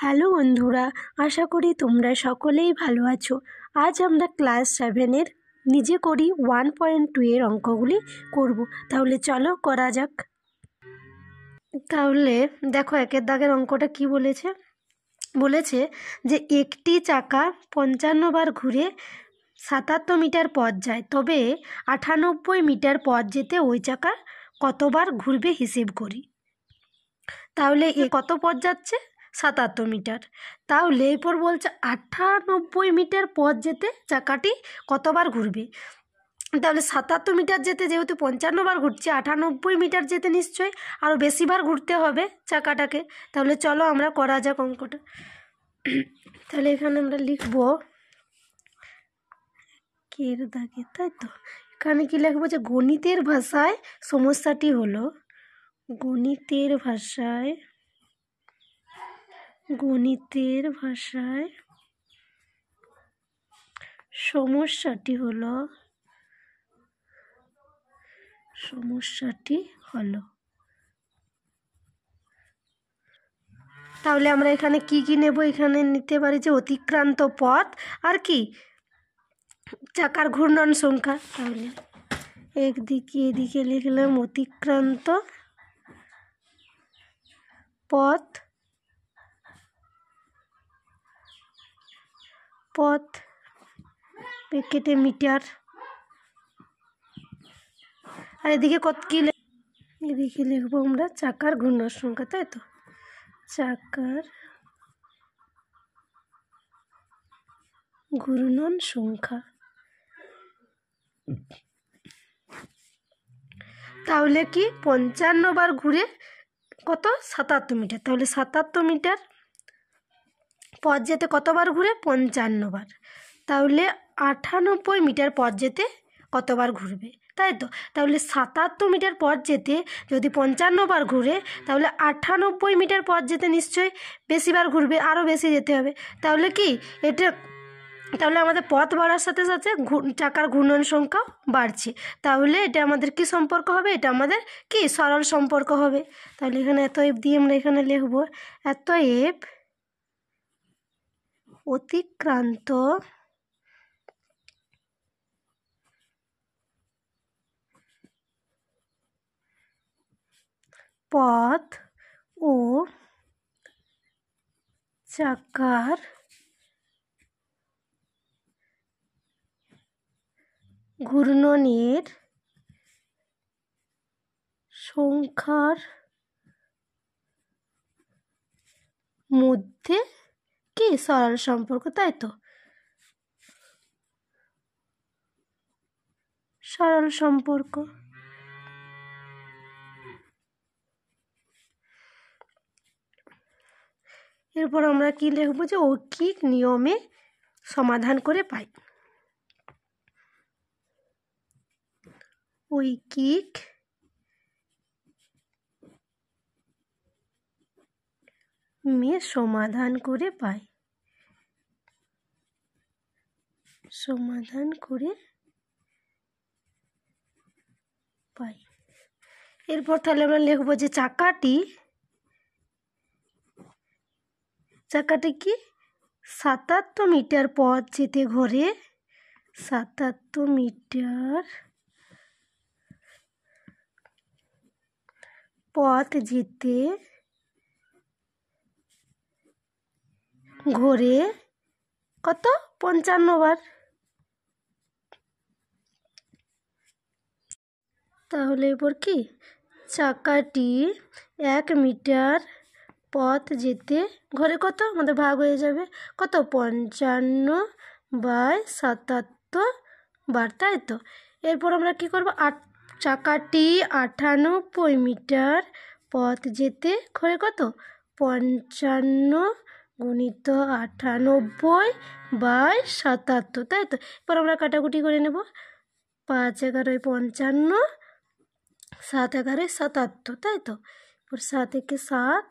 Hello বন্ধুরা, আশা করি তোমরা সকলেই ভালো আছো। আজ আমরা ক্লাস 7-এর নিজে করি 1.2 এর অঙ্কগুলি করব। তাহলে চলো করা যাক। তাহলে দেখো, একের দাগের অঙ্কটা কি বলেছে বলেছে যে একটি চাকা 55 বার ঘুরে 77 মিটার পথ যায়, তবে 98 মিটার পথ যেতে ওই চাকা কতবার ঘুরবে হিসেব করি। তাহলে কত পথ যাচ্ছে? 77 মিটার। তাহলে এরপর বলছে 98 মিটার পথ যেতে চাকাটি কতবার ঘুরবে। তাহলে 77 মিটার যেতে যেহেতু 55 বার ঘুরছে, 98 মিটার যেতে নিশ্চয়ই আরও বেশিবার ঘুরতে হবে চাকাটাকে। তাহলে চলো আমরা করা যাক অঙ্কটা। তাহলে এখানে আমরা লিখব কের দাগে, তাই তো। এখানে কি লিখবো যে গণিতের ভাষায় সমস্যাটি হলো, গণিতের ভাষায় সমস্যাটি হলো। তাহলে আমরা এখানে কি নেব? এখানে নিতে পারি যে অতিক্রান্ত পথ আর কি চাকার ঘূর্ণন সংখ্যা। তাহলে এদিকে লিখলাম অতিক্রান্ত পথ কেটে মিটার, আর এদিকে এদিকে লিখবো আমরা চাকার ঘূর্ণন সংখ্যা, তাই তো। চাকার ঘূর্ণন সংখ্যা। তাহলে কি 55 বার ঘুরে কত? 77 মিটার। তাহলে 77 মিটার পথ যেতে কতবার ঘুরে? 55 বার। তাহলে 98 মিটার পথ যেতে কতবার ঘুরবে, তাই তো। তাহলে 77 মিটার পথ যেতে যদি 55 বার ঘুরে, তাহলে 98 মিটার পথ যেতে নিশ্চয়ই বেশিবার ঘুরবে, আরও বেশি যেতে হবে। তাহলে কি তাহলে আমাদের পথ বাড়ার সাথে সাথে চাকার ঘূর্ণন সংখ্যাও বাড়ছে। তাহলে এটা আমাদের কি সম্পর্ক হবে? এটা আমাদের কি সরল সম্পর্ক হবে। তাহলে এখানে এতএব দিয়ে আমরা এখানে লিখব এতএব অতিক্রান্ত পথ ও চাকার ঘূর্ণনের সংখ্যার মধ্যে কি সরল সম্পর্ক, তাই তো। সরল সম্পর্ক। এরপর আমরা কি লিখবো যে ঐকিক নিয়মে সমাধান করে পাই। ঐকিক সমাধান করে পাই। এরপর তাহলে আমরা লিখবো যে চাকাটি কি 77 মিটার পথ যেতে ঘোরে, 77 মিটার পথ যেতে ঘোরে কত? 55 বার। তাহলে এরপর কি চাকাটি 1 মিটার পথ যেতে ঘোরে কত? আমাদের ভাগ হয়ে যাবে কত? 55/77 বার, তাই তো। এরপর আমরা কি করব? চাকাটি 98 মিটার পথ যেতে ঘোরে কত? 55 × 98/77, তাই তো। এরপর আমরা কাটাকুটি করে নেব। 5 × 11 = 55, 7 × 11 = 77, তাই তো। এরপর 7 × 7,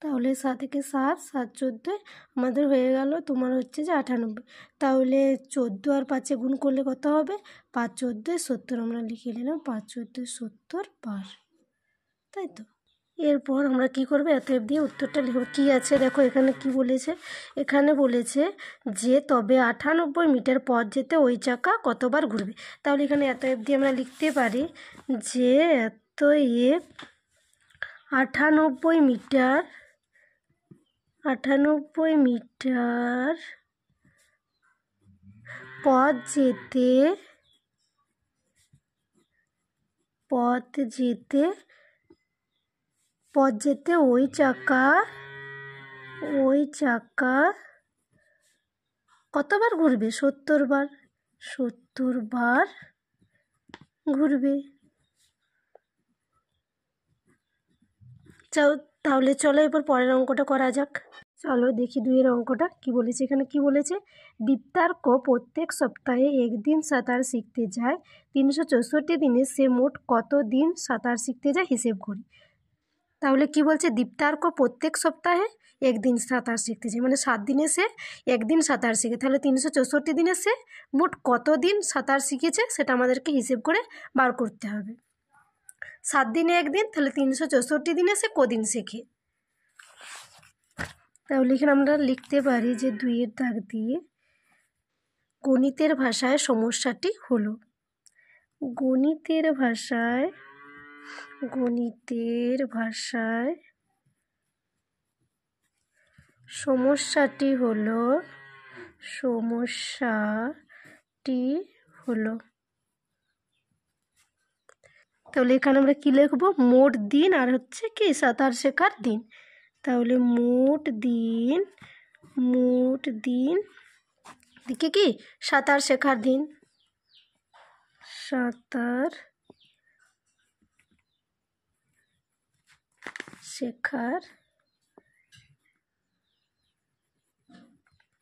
তাহলে 7 × 7 = 7, 14 আমাদের হয়ে গেল তোমার হচ্ছে যে 98। তাহলে 14 আর 5 গুণ করলে কত হবে? 5 × 14 = 70। আমরা লিখে নিলাম 5 × 14 = 70 বার, তাই তো। এরপর আমরা কি করব, এতএব দিয়ে উত্তরটা লিখব। কি আছে দেখো, এখানে কি বলেছে, এখানে বলেছে যে তবে 98 মিটার পথ যেতে ওই চাকা কতবার ঘুরবে। তাহলে এখানে এতএব দিয়ে আমরা লিখতে পারি যে এতএব 98 মিটার 98 মিটার পথ যেতে ওই চাকা কতবার ঘুরবে, 70 বার ঘুরবে। তাহলে চলো এরপর পরের অঙ্কটা করা যাক। চলো দেখি 2-এর অঙ্কটা কি বলেছে। এখানে কি বলেছে, দীপ্তার্ক প্রত্যেক সপ্তাহে একদিন সাঁতার শিখতে যায়, 364 দিনে সে মোট কত দিন সাঁতার শিখতে যায় হিসেব করি। তাহলে কি বলছে, দীপ্তার্ক প্রত্যেক সপ্তাহে একদিন সাঁতার শিখতে যায়, মানে 7 দিনে সে একদিন সাঁতার শিখে। তাহলে 364 দিনে সে মোট কত দিন সাঁতার শিখেছে সেটা আমাদেরকে হিসেব করে বার করতে হবে। 7 দিনে একদিন, তাহলে 364 দিনে সে কদিন শেখে। তাহলে এখানে আমরা লিখতে পারি যে 2-এর দাগ দিয়ে গণিতের ভাষায় সমস্যাটি হলো, গণিতের ভাষায় সমস্যাটি হলো তাহলে এখানে আমরা কি লিখব, মোট দিন আর হচ্ছে কি সাঁতার শেখার দিন। তাহলে মোট দিন দিকে কি সাঁতার শেখার দিন,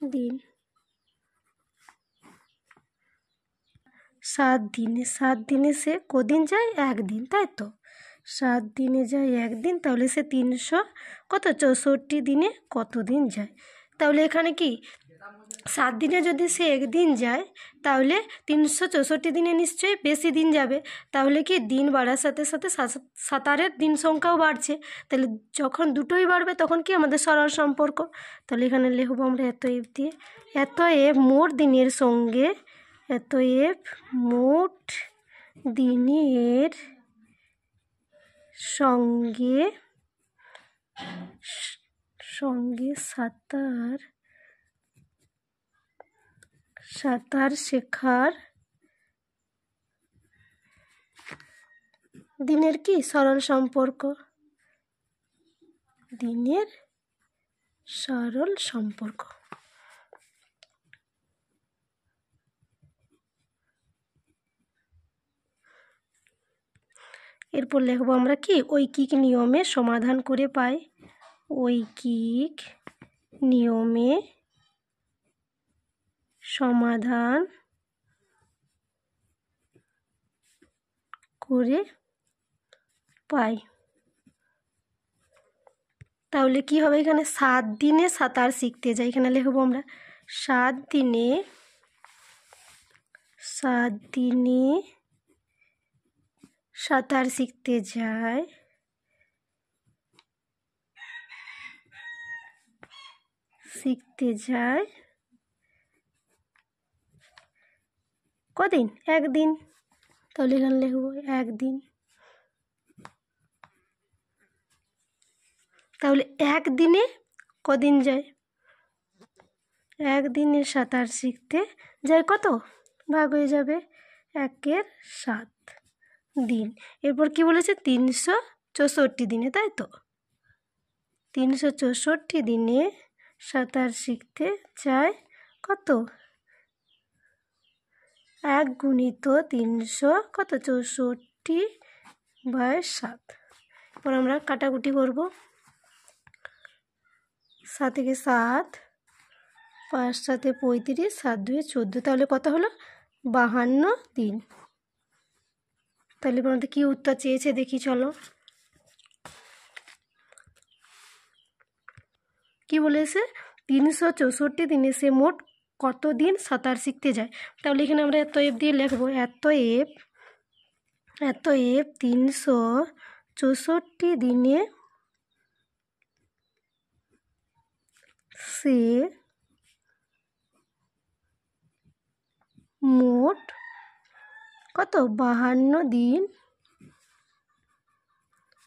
দিন 7 দিনে সে কদিন যায়, একদিন, তাই তো 7 দিনে যায় একদিন। তাহলে সে 364 দিনে কতদিন যায়। তাহলে এখানে কি 7 দিনে যদি সে একদিন যায় তাহলে 364 দিনে নিশ্চয়ই বেশি দিন যাবে। তাহলে কি দিন বাড়ার সাথে সাথে সাঁতারের দিন সংখ্যাও বাড়ছে। তাহলে যখন দুটোই বাড়বে তখন কি আমাদের সরল সম্পর্ক। তাহলে এখানে লিখবো আমরা এতএব দিয়ে, এতএব মোট দিনের সঙ্গে সাঁতার শেখার দিনের কি সরল সম্পর্ক, এরপর লিখবো আমরা কি ঐকিক নিয়মে সমাধান করে পাই, ঐকিক নিয়মে সমাধান করে পাই। তাহলে কি হবে, এখানে 7 দিনে সাঁতার শিখতে যাই, এখানে লিখবো আমরা 7 দিনে সাঁতার শিখতে যায়, কদিন, একদিন। তাহলে এখানে লিখবো একদিন। তাহলে একদিনে কদিন যায়, একদিনে সাঁতার শিখতে যায় কত, ভাগ হয়ে যাবে 1/7 দিন। এরপর কি বলেছে, 364 দিনে, তাই তো 364 দিনে সাঁতার শিখতে যায় কত, 1 × 300 কত 64/7। এরপর আমরা কাটাকুটি করব, 7 থেকে 7, 5 7 35, 7 2 14। তাহলে কত হলো, 52 দিন। তাহলে আমাদের কি উত্তর চেয়েছে দেখি, চলো কি বলেছে, 364 দিনে সে মোট কত দিন সাঁতার শিখতে যায়। তাহলে এখানে আমরা এতএব দিয়ে লিখবো, এতএব 364 দিনে সে মোট কত 52 দিন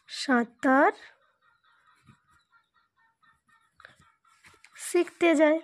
সাঁতার শিখতে যায়।